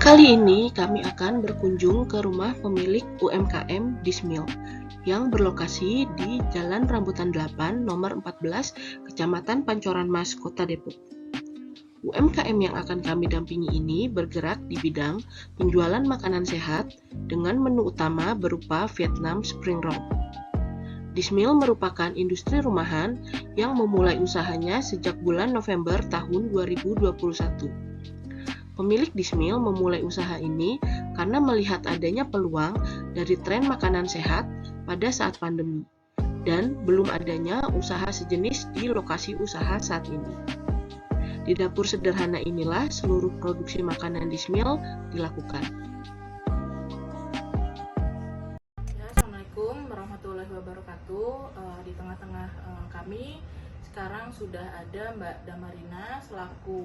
Kali ini kami akan berkunjung ke rumah pemilik UMKM Dismil yang berlokasi di Jalan Rambutan 8 nomor 14, Kecamatan Pancoran Mas, Kota Depok. UMKM yang akan kami dampingi ini bergerak di bidang penjualan makanan sehat dengan menu utama berupa Vietnam Spring Roll. Dismil merupakan industri rumahan yang memulai usahanya sejak bulan November tahun 2021. Pemilik Dismil memulai usaha ini karena melihat adanya peluang dari tren makanan sehat pada saat pandemi dan belum adanya usaha sejenis di lokasi usaha saat ini. Di dapur sederhana inilah seluruh produksi makanan Dismil dilakukan. Assalamualaikum warahmatullahi wabarakatuh. Di tengah-tengah kami sekarang sudah ada Mbak Damarina selaku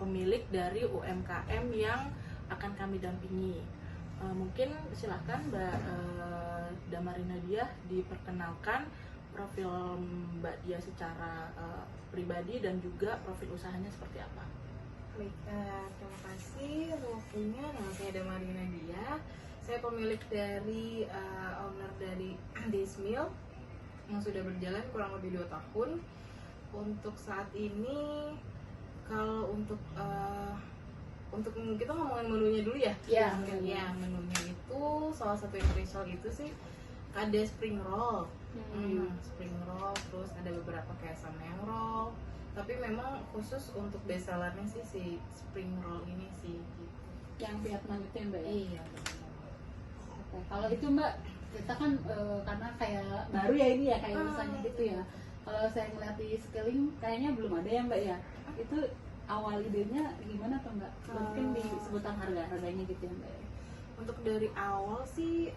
pemilik dari UMKM yang akan kami dampingi. Mungkin silahkan Mbak Damarina dia diperkenalkan profil Mbak dia secara pribadi dan juga profil usahanya seperti apa. Baik, terima kasih waktunya. Nama saya Damarina dia. Saya pemilik dari owner dari Dismil yang sudah berjalan kurang lebih 2 tahun. Untuk saat ini, kalau untuk kita ngomongin menunya dulu ya. Ya, menunya itu salah satu yang spesial itu sih ada spring roll. Spring roll, terus ada beberapa kayak samyang roll. Tapi memang khusus untuk best sellernya sih si spring roll ini sih gitu. Yang Vietnam itu ya Mbak ya? Iya. Oke. Kalau itu Mbak, kita kan karena kayak baru ya ini ya kayak usahanya gitu ya. Kalau saya melihat di sekeliling kayaknya belum ada ya Mbak ya. Itu awal idenya gimana tuh Mbak? Mungkin disebutan harganya gitu ya Mbak. Untuk dari awal sih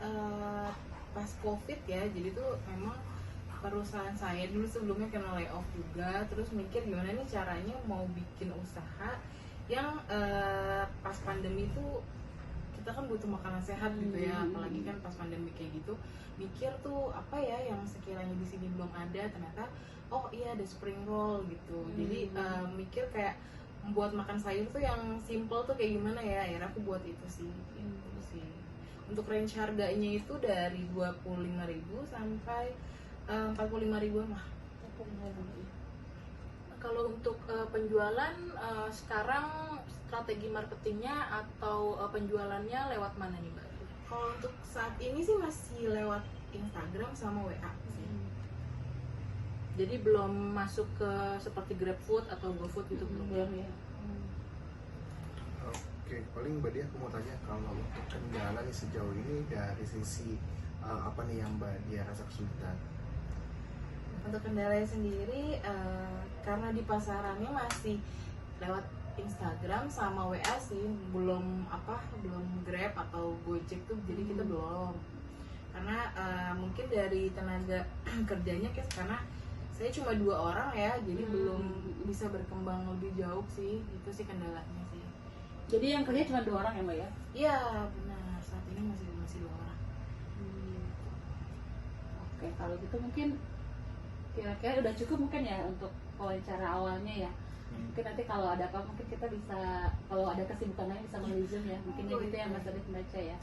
pas COVID ya, jadi tuh memang perusahaan saya dulu sebelumnya kena layoff juga, terus mikir gimana nih caranya mau bikin usaha yang pas pandemi tuh kita kan butuh makanan sehat gitu ya, apalagi kan pas pandemi kayak gitu, mikir tuh apa ya yang sekiranya di sini belum ada, ternyata oh iya ada spring roll gitu. Jadi mikir kayak membuat makan sayur tuh yang simple tuh kayak gimana ya, akhirnya aku buat itu sih gitu sih. Untuk range harganya itu dari 25.000 sampai 45.000-an lah. Kalau untuk penjualan sekarang strategi marketingnya atau penjualannya lewat mana nih Mbak? Kalau untuk saat ini sih masih lewat Instagram sama WA sih. Jadi belum masuk ke seperti GrabFood atau GoFood gitu belum ya? Oke, paling Mbak Dia aku mau tanya kalau untuk kendala nih sejauh ini dari sisi apa nih yang Mbak Dia rasa kesulitan? Untuk kendalanya sendiri karena di pasarannya masih lewat Instagram sama WA sih, belum Grab atau Gojek tuh, jadi kita belum. Karena mungkin dari tenaga kerjanya karena saya cuma 2 orang ya, jadi belum bisa berkembang lebih jauh sih, itu sih kendalanya sih. Jadi yang kerja cuma 2 orang ya Mbak ya? Iya benar, saat ini masih 2 orang. Oke, kalau gitu mungkin kira-kira udah cukup mungkin ya untuk wawancara awalnya ya. Mungkin nanti kalau ada apa mungkin kita bisa, kalau ada kesibukan lain bisa melalui Zoom ya. Mungkin ya gitu ya Mas Adit membaca ya.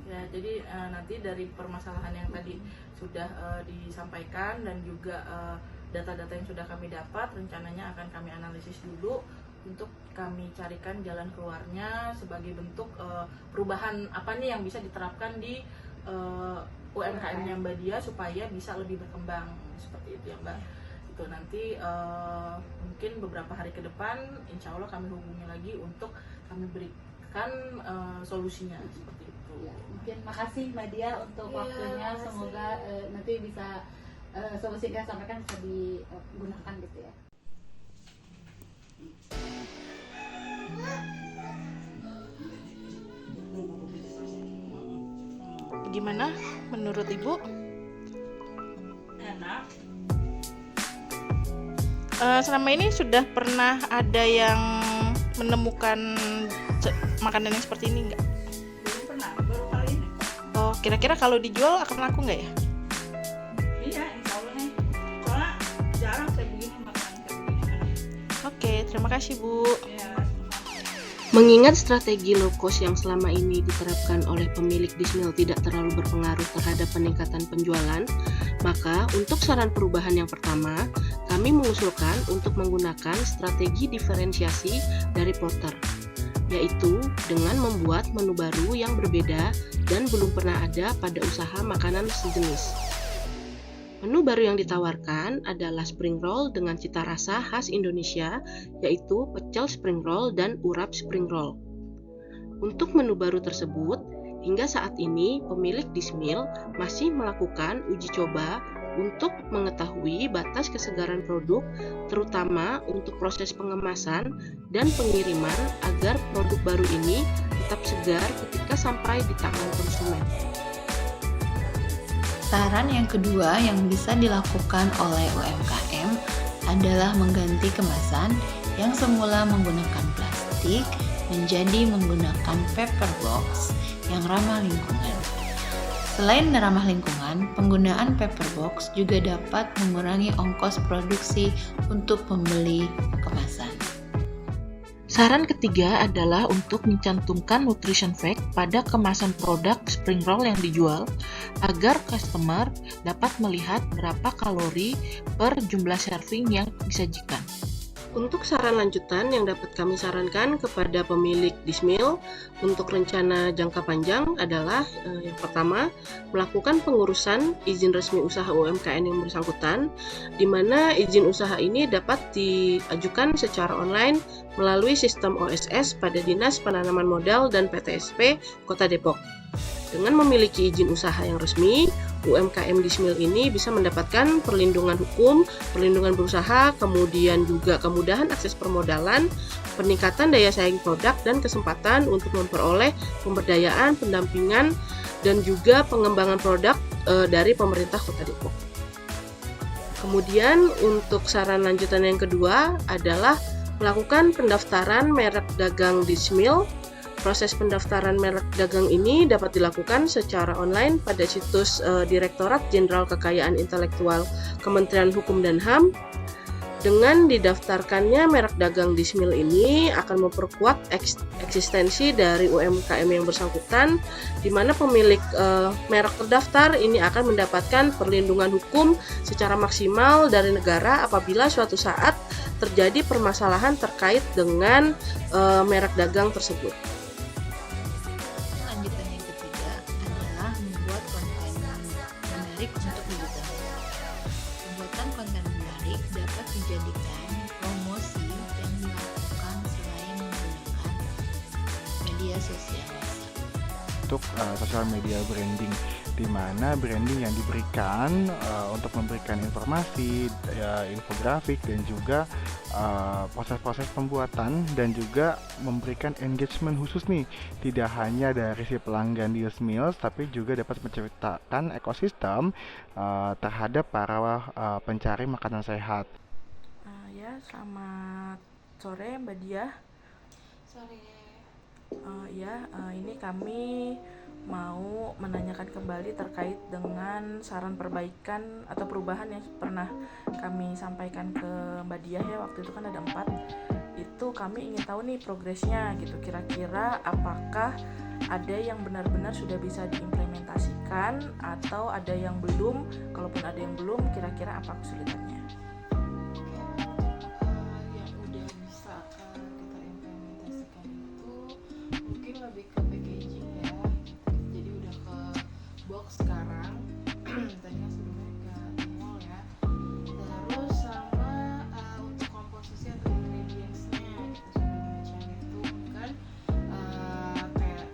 Ya, jadi nanti dari permasalahan yang tadi sudah disampaikan dan juga data-data yang sudah kami dapat, rencananya akan kami analisis dulu untuk kami carikan jalan keluarnya sebagai bentuk perubahan apa nih yang bisa diterapkan di UMKM-nya Mbak Dia supaya bisa lebih berkembang seperti itu ya Mbak. Itu nanti mungkin beberapa hari ke depan insya Allah kami hubungi lagi untuk kami berikan solusinya seperti itu. Ya, mungkin makasih Mbak Dia untuk waktunya. Semoga nanti bisa solusi yang kita sampaikan bisa digunakan gitu ya. Gimana menurut Ibu? Enak. Selama ini sudah pernah ada yang menemukan makanan yang seperti ini nggak? Belum pernah, baru kali ini. Oh, kira-kira kalau dijual akan laku nggak ya? Iya, insya Allah nih. Soalnya jarang saya begini makanan kayak begini. Oke, terima kasih Bu. Ya, Mengingat strategi low cost yang selama ini diterapkan oleh pemilik Dismil tidak terlalu berpengaruh terhadap peningkatan penjualan, maka untuk saran perubahan yang pertama, kami mengusulkan untuk menggunakan strategi diferensiasi dari Porter, yaitu dengan membuat menu baru yang berbeda dan belum pernah ada pada usaha makanan sejenis. Menu baru yang ditawarkan adalah spring roll dengan cita rasa khas Indonesia, yaitu pecel spring roll dan urap spring roll. Untuk menu baru tersebut, hingga saat ini pemilik Dismil masih melakukan uji coba untuk mengetahui batas kesegaran produk, terutama untuk proses pengemasan dan pengiriman agar produk baru ini tetap segar ketika sampai di tangan konsumen. Saran yang kedua yang bisa dilakukan oleh UMKM adalah mengganti kemasan yang semula menggunakan plastik menjadi menggunakan paper box yang ramah lingkungan. Selain ramah lingkungan, penggunaan paper box juga dapat mengurangi ongkos produksi untuk pembeli kemasan. Saran ketiga adalah untuk mencantumkan nutrition fact pada kemasan produk spring roll yang dijual agar customer dapat melihat berapa kalori per jumlah serving yang disajikan. Untuk saran lanjutan yang dapat kami sarankan kepada pemilik Dismil untuk rencana jangka panjang adalah yang pertama, melakukan pengurusan izin resmi usaha UMKM yang bersangkutan, di mana izin usaha ini dapat diajukan secara online melalui sistem OSS pada Dinas Penanaman Modal dan PTSP Kota Depok. Dengan memiliki izin usaha yang resmi, UMKM Dismil ini bisa mendapatkan perlindungan hukum, perlindungan berusaha, kemudian juga kemudahan akses permodalan, peningkatan daya saing produk, dan kesempatan untuk memperoleh pemberdayaan, pendampingan, dan juga pengembangan produk dari pemerintah Kota Depok. Kemudian untuk saran lanjutan yang kedua adalah melakukan pendaftaran merek dagang Dismil. Proses pendaftaran merek dagang ini dapat dilakukan secara online pada situs Direktorat Jenderal Kekayaan Intelektual Kementerian Hukum dan HAM. Dengan didaftarkannya merek dagang Dismil ini akan memperkuat eksistensi dari UMKM yang bersangkutan, di mana pemilik merek terdaftar ini akan mendapatkan perlindungan hukum secara maksimal dari negara apabila suatu saat terjadi permasalahan terkait dengan merek dagang tersebut. Lanjutan yang ketiga adalah membuat konten menarik untuk digital. Pembuatan konten menarik dapat dijadikan promosi yang dilakukan selain menggunakan media sosial. Untuk social media branding, di mana branding yang diberikan untuk memberikan informasi, infografik, dan juga proses-proses pembuatan, dan juga memberikan engagement khusus nih, tidak hanya dari si pelanggan di Dismil, tapi juga dapat menciptakan ekosistem terhadap para pencari makanan sehat. Selamat sore Mbak Diah. Sore. Ini kami mau menanyakan kembali terkait dengan saran perbaikan atau perubahan yang pernah kami sampaikan ke Mbak Diah ya, waktu itu kan ada 4. Itu kami ingin tahu nih progresnya gitu, kira-kira apakah ada yang benar-benar sudah bisa diimplementasikan atau ada yang belum, kalaupun ada yang belum kira-kira apa kesulitannya. Yang udah bisa kita implementasikan itu mungkin lebih ke packaging ya, jadi udah ke box sekarang. Tadinya sebelumnya ke mall ya, terus sama untuk komposisi atau ingredientsnya gitu, semacam itu kan kayak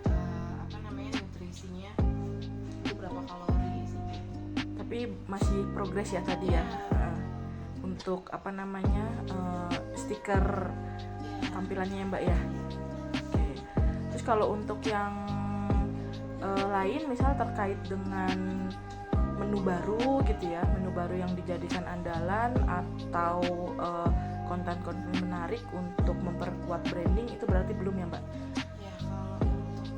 nutrisinya itu berapa kalori sih gitu. Tapi masih progres ya tadi ya. Untuk stiker tampilannya ya Mbak ya. Oke. Terus kalau untuk yang lain misal terkait dengan menu baru gitu ya, menu baru yang dijadikan andalan atau konten-konten menarik untuk memperkuat branding, itu berarti belum ya Mbak? Ya kalau untuk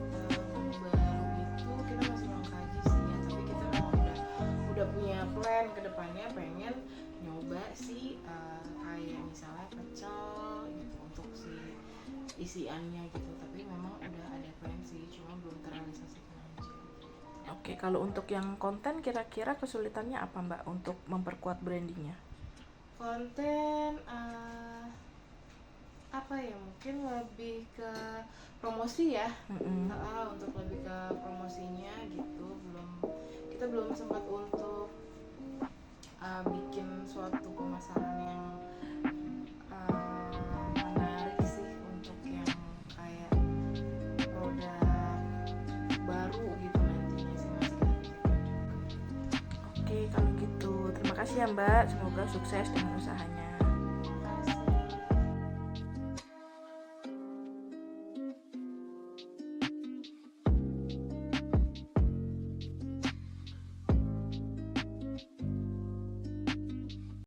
menu baru itu kita masih mengkaji sih ya, tapi kita memang udah punya plan ke depannya, pengen nyoba sih kayak misalnya pecel gitu untuk si isiannya gitu, tapi memang udah ada plan sih, cuma belum terrealisasikan aja. Oke, kalau untuk yang konten kira-kira kesulitannya apa Mbak untuk memperkuat brandingnya? Konten apa ya, mungkin lebih ke promosi ya. Untuk lebih ke promosinya gitu, kita belum sempat untuk bikin suatu pemasaran yang menarik sih, untuk yang kayak produk baru gitu nantinya sih Mas. Oke, kalau gitu terima kasih ya Mbak, semoga sukses dengan usahanya.